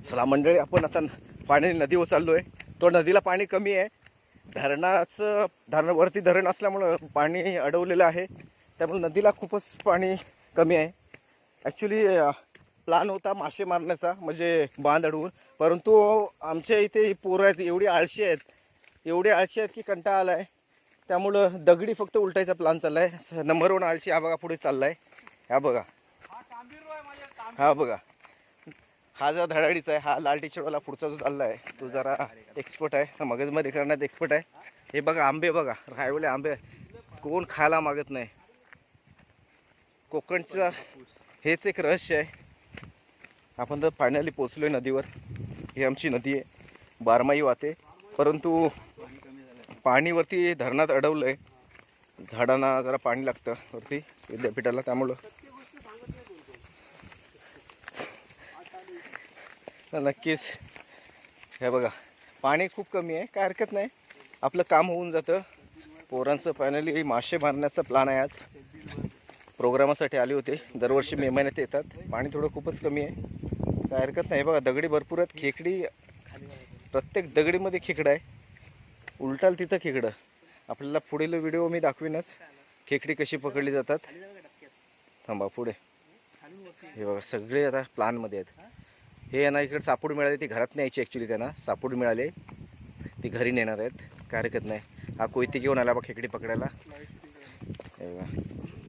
चला मंडळी, आपण आता पाणी नदीवर चाललोय. तो नदीला पाणी कमी आहे. धरणावरती धरण असल्यामुळं पाणी अडवलेलं आहे, त्यामुळे नदीला खूपच पाणी कमी आहे. ॲक्च्युली प्लॅन होता मासे मारण्याचा, म्हणजे बांध अडवून, परंतु आमच्या इथे पोरं आहेत एवढे आळशी आहेत की कंटाळा आला आहे. त्यामुळं दगडी फक्त उलटायचा प्लॅन चालला आहे. नंबर 1 आळशी हा बघा पुढे चालला आहे. हा बघा हा जरा धडाडीचा आहे. हा लाल टी शर्टवाला पुढचा जो चालला आहे तो जरा एक्सपर्ट आहे, मगजमध्ये करण्यात एक्सपर्ट आहे. हे बघा आंबे, बघा रायवले आंबे कोण खायला मागत नाही. कोकणचं हेच एक रहस्य आहे. आपण तर फायनली पोचलोय नदीवर. ही आमची नदी आहे, बारमाही वाहते, परंतु पाणी वरती धरणात अडवलं आहे. झाडांना जरा पाणी लागतं वरती विद्यापीठाला, त्यामुळं नक्कीच. हे बघा पाणी खूप कमी आहे, काय हरकत नाही, आपलं काम होऊन जातं. पोरांचं फायनली मासे मारण्याचा प्लॅन आहे. आज प्रोग्रामासाठी आले होते, दरवर्षी मे महिन्यात येतात. पाणी थोडं खूपच कमी आहे, काय हरकत नाही. बघा दगडी भरपूर आहेत, खेकडी प्रत्येक दगडीमध्ये खेकडं आहे. उलटाल तिथं खेकडं. आपल्याला पुढील व्हिडिओ मी दाखवीनच खेकडी कशी पकडली जातात. थांबा पुढे. हे बघा सगळे आता प्लॅनमध्ये आहेत. हे यांना इकडे सापूड मिळाले, ती घरात न्यायची. ॲक्च्युली त्यांना सापूड मिळाले, ती घरी नेणार आहेत, काय हरकत नाही. हा कोयती घेऊन आला बघ खेकडी पकडायला. हे बघा